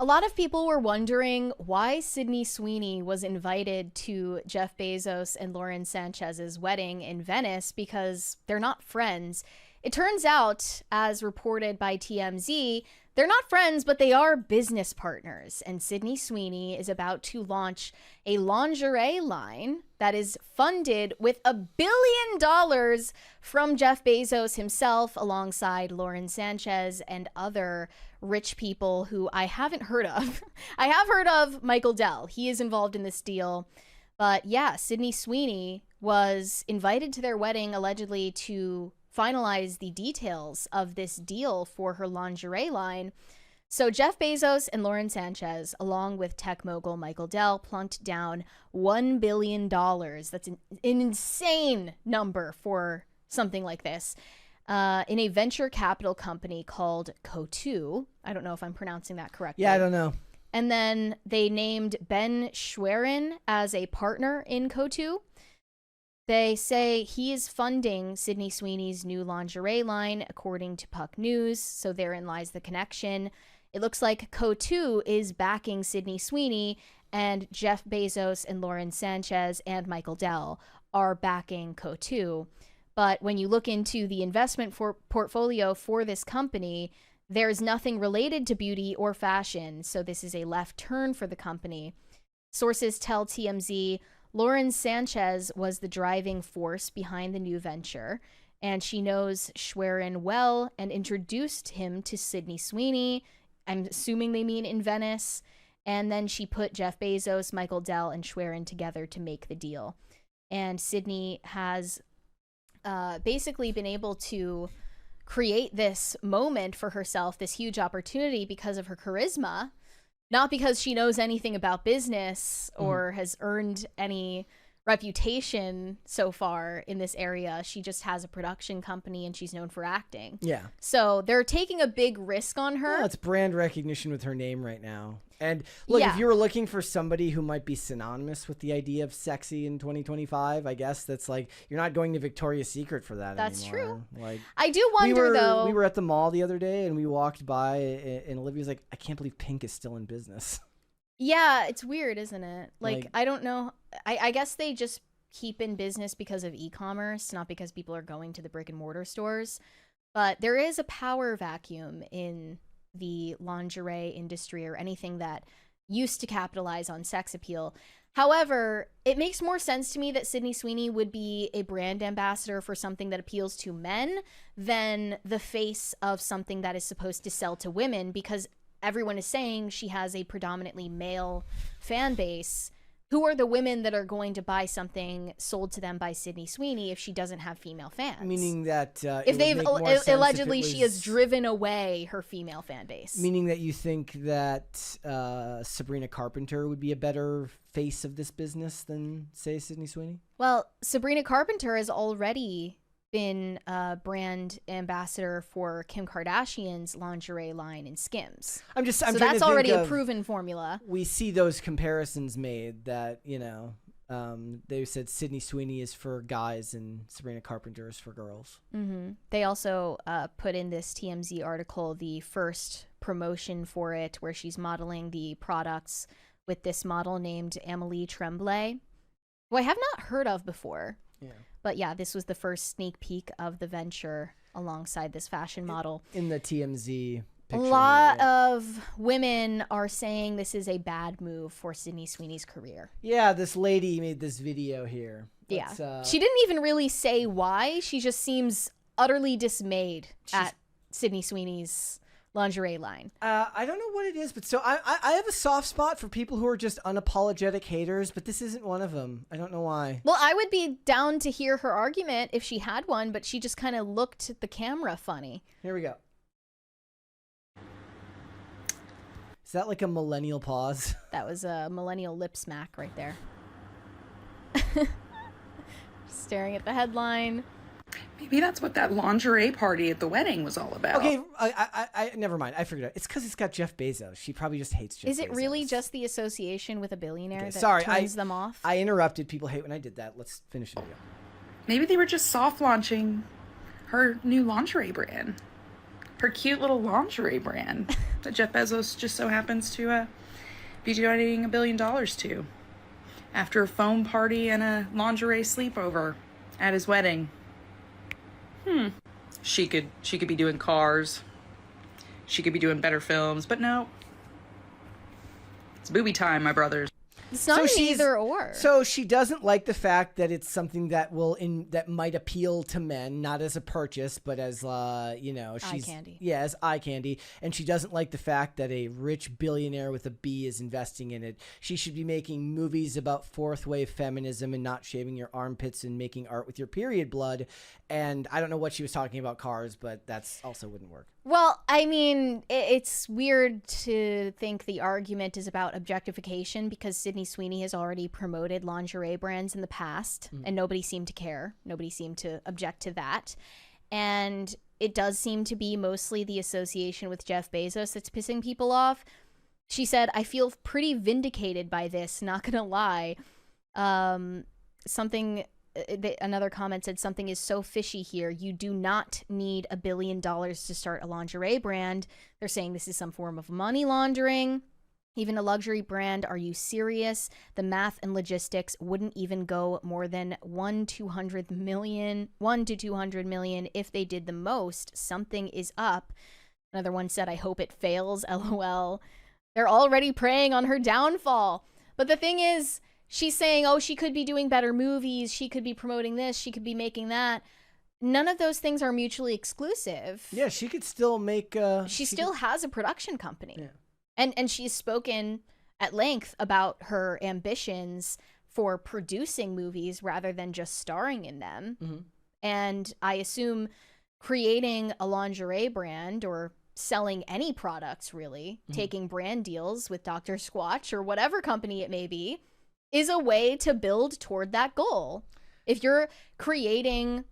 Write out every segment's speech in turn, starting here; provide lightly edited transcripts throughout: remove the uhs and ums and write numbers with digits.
A lot of people were wondering why Sydney Sweeney was invited to Jeff Bezos and Lauren Sanchez's wedding in Venice because they're not friends. It turns out, as reported by TMZ, they're not friends, but they are business partners. And Sydney Sweeney is about to launch a lingerie line that is funded with $1 billion from Jeff Bezos himself, alongside Lauren Sanchez and other rich people who I haven't heard of. I have heard of Michael Dell. He is involved in this deal. But yeah, Sydney Sweeney was invited to their wedding allegedly to finalize the details of this deal for her lingerie line. So Jeff Bezos and Lauren Sanchez, along with tech mogul Michael Dell, plunked down $1 billion. That's an insane number for something like this. In a venture capital company called Coatue. I don't know if I'm pronouncing that correctly. Yeah, I don't know. And then they named Ben Schwerin as a partner in Coatue. They say he is funding Sydney Sweeney's new lingerie line, according to Puck News, so therein lies the connection. It looks like Coatue is backing Sydney Sweeney, and Jeff Bezos and Lauren Sanchez and Michael Dell are backing Coatue. But when you look into the investment portfolio for this company, there's nothing related to beauty or fashion, so this is a left turn for the company. Sources tell TMZ Lauren Sanchez was the driving force behind the new venture, and she knows Schwerin well and introduced him to Sydney Sweeney. I'm assuming they mean in Venice. And then she put Jeff Bezos, Michael Dell, and Schwerin together to make the deal. And Sydney has basically been able to create this moment for herself, this huge opportunity, because of her charisma. Not because she knows anything about business or has earned any reputation so far in this area. She just has a production company and she's known for acting. Yeah. So they're taking a big risk on her. Well, it's brand recognition with her name right now. And look, Yeah. if you were looking for somebody who might be synonymous with the idea of sexy in 2025, I guess that's like, you're not going to Victoria's Secret for that That's anymore. true. Like, I do wonder, though. We were at the mall the other day and we walked by and Olivia was like, I can't believe Pink is still in business. Yeah, it's weird, isn't it? Like Like- I don't know. I guess they just keep in business because of e-commerce, not because people are going to the brick and mortar stores. But there is a power vacuum in the lingerie industry or anything that used to capitalize on sex appeal. However, it makes more sense to me that Sydney Sweeney would be a brand ambassador for something that appeals to men than the face of something that is supposed to sell to women, because everyone is saying she has a predominantly male fan base. Who are the women that are going to buy something sold to them by Sydney Sweeney if she doesn't have female fans? Meaning that if they've allegedly she she has driven away her female fan base. Meaning that you think that Sabrina Carpenter would be a better face of this business than, say, Sydney Sweeney? Well, Sabrina Carpenter has already been a brand ambassador for Kim Kardashian's lingerie line in Skims. I'm so trying that's to already think a of- proven formula. We see those comparisons made that, they said Sydney Sweeney is for guys and Sabrina Carpenter is for girls. They also put in this TMZ article the first promotion for it, where she's modeling the products with this model named Amélie Tremblay, who I have not heard of before. Yeah. But yeah, this was the first sneak peek of the venture alongside this fashion model. In the TMZ A picture. lot of women are saying this is a bad move for Sydney Sweeney's career. Yeah, this lady made this video here. Yeah. Let's, She didn't even really say why. She just seems utterly dismayed at Sydney Sweeney's lingerie line. I don't know what it is, but so I have a soft spot for people who are just unapologetic haters, but this isn't one of them. I don't know why. Well, I would be down to hear her argument if she had one, but she just kind of looked at the camera funny. Here we go. Is that like a millennial pause? That was a millennial lip smack right there. Staring at the headline. Maybe that's what that lingerie party at the wedding was all about. Okay, I never mind. I figured it out. It's because it's got Jeff Bezos. She probably just hates Jeff Bezos. Is it really just the association with a billionaire that sorry, turns them off? I interrupted. People hate when I did that. Let's finish the video. Maybe they were just soft launching her new lingerie brand. her cute little lingerie brand that Jeff Bezos just so happens to be donating $1 billion to after a foam party and a lingerie sleepover at his wedding. She could be doing Cars. She could be doing better films, but no. It's booby time, my brothers. It's not an either or. So she doesn't like the fact that it's something that that might appeal to men, not as a purchase, but as eye candy. Yeah, as eye candy. And she doesn't like the fact that a rich billionaire with a B is investing in it. She should be making movies about fourth wave feminism and not shaving your armpits and making art with your period blood. And I don't know what she was talking about Cars, but that's also wouldn't work. Well, I mean, it's weird to think the argument is about objectification because Sydney Sweeney has already promoted lingerie brands in the past, and nobody seemed to care. Nobody seemed to object to that. And it does seem to be mostly the association with Jeff Bezos that's pissing people off. She said, I feel pretty vindicated by this, not gonna lie. Another comment said, something is so fishy here. You do not need $1 billion to start a lingerie brand. They're saying this is some form of money laundering. Even a luxury brand. Are you serious? The math and logistics wouldn't even go more than 1 to 200 million if they did the most. Something is up. Another one said, I hope it fails, LOL. They're already preying on her downfall. But the thing is, she's saying, oh, she could be doing better movies. She could be promoting this. She could be making that. None of those things are mutually exclusive. Yeah, she could still make... She still has a production company. Yeah. And she's spoken at length about her ambitions for producing movies rather than just starring in them. Mm-hmm. And I assume creating a lingerie brand or selling any products, really, taking brand deals with Dr. Squatch or whatever company it may be, is a way to build toward that goal. If you're creating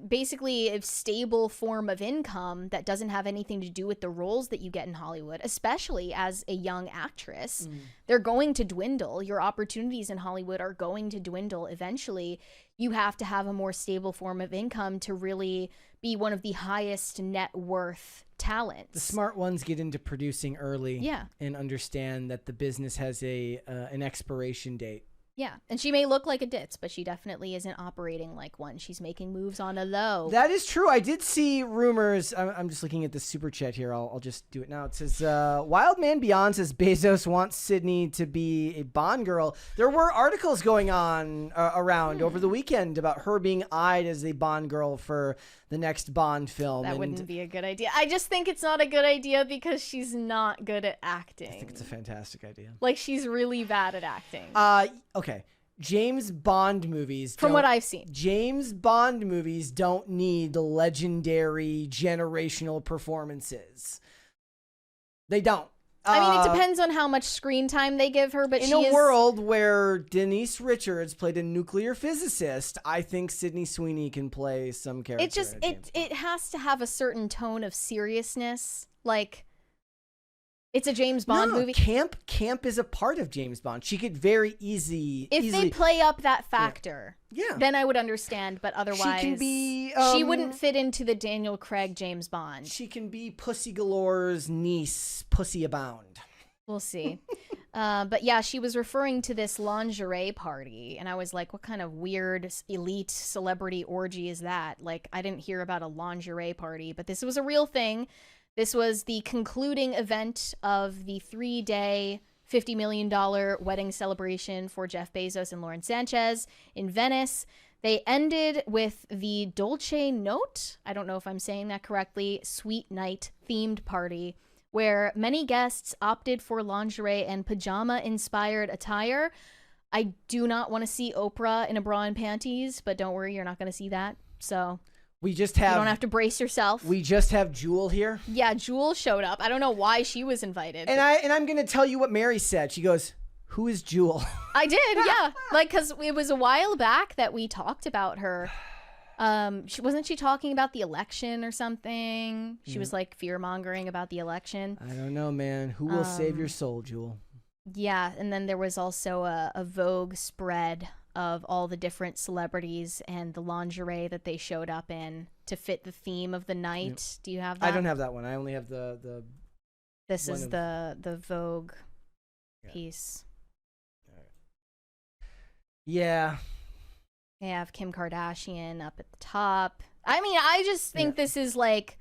basically a stable form of income that doesn't have anything to do with the roles that you get in Hollywood, especially as a young actress, they're going to dwindle. Your opportunities in Hollywood are going to dwindle eventually. You have to have a more stable form of income to really be one of the highest net worth talents. The smart ones get into producing early, yeah, and understand that the business has an expiration date. Yeah, and she may look like a ditz, but she definitely isn't operating like one. She's making moves on a low. That is true. I did see rumors. I'm just looking at the super chat here. I'll just do it now. It says, Wild Man Beyond says Bezos wants Sydney to be a Bond girl. There were articles going on around over the weekend about her being eyed as a Bond girl for the next Bond film. That wouldn't be a good idea. I just think it's not a good idea because she's not good at acting. I think it's a fantastic idea. Like, she's really bad at acting. Okay. James Bond movies, from what I've seen, James Bond movies don't need legendary generational performances. They don't. I mean, it depends on how much screen time they give her, but in a world where Denise Richards played a nuclear physicist, I think Sydney Sweeney can play some character. It has to have a certain tone of seriousness, like it's a James Bond movie. Camp is a part of James Bond. She could very easily they play up that factor. Yeah. Then I would understand, but otherwise she can be she wouldn't fit into the Daniel Craig James Bond. She can be Pussy Galore's niece, Pussy Abound. We'll see. But yeah, she was referring to this lingerie party, and I was like, what kind of weird elite celebrity orgy is that? Like, I didn't hear about a lingerie party, but this was a real thing. This was the concluding event of the 3-day, $50 million wedding celebration for Jeff Bezos and Lauren Sanchez in Venice. They ended with the Dolce Note, I don't know if I'm saying that correctly, Sweet Night themed party, where many guests opted for lingerie and pajama-inspired attire. I do not want to see Oprah in a bra and panties, but don't worry, you're not going to see that. So you don't have to brace yourself. We just have Jewel here. Yeah, Jewel showed up. I don't know why she was invited. And I'm going to tell you what Mary said. She goes, "Who is Jewel?" I did, yeah. Like, because it was a while back that we talked about her. Wasn't she talking about the election or something? She was like fear-mongering about the election. I don't know, man. Who will save your soul, Jewel? Yeah, and then there was also a Vogue spread of all the different celebrities and the lingerie that they showed up in to fit the theme of the night. Yep. Do you have that? I don't have that one. I only have the This is the Vogue piece. All right. Yeah. They have Kim Kardashian up at the top. I mean, I just think this is like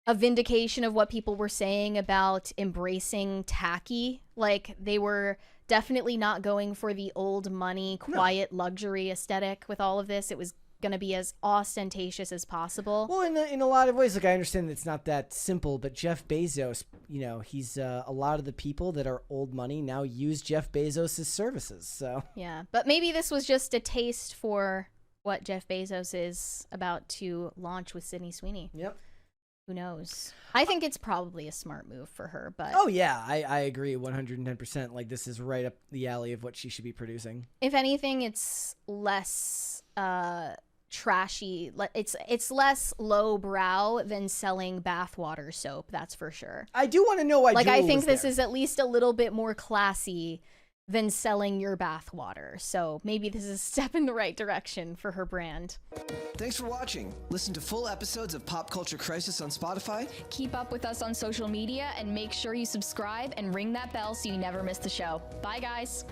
a vindication of what people were saying about embracing tacky. Like, they were definitely not going for the old money, quiet luxury aesthetic with all of this. It was going to be as ostentatious as possible. Well, in a lot of ways, like, I understand it's not that simple, but Jeff Bezos, you know, he's a lot of the people that are old money now use Jeff Bezos' services. So yeah, but maybe this was just a taste for what Jeff Bezos is about to launch with Sydney Sweeney. Yep. Who knows? I think it's probably a smart move for her, but... Oh, yeah, I agree 110%. Like, this is right up the alley of what she should be producing. If anything, it's less trashy. It's less lowbrow than selling bathwater soap, that's for sure. I do want to know why Like, Jewel I think was this there. is at least a little bit more classy than selling your bathwater. So maybe this is a step in the right direction for her brand. Thanks for watching. Listen to full episodes of Pop Culture Crisis on Spotify. Keep up with us on social media and make sure you subscribe and ring that bell so you never miss the show. Bye, guys.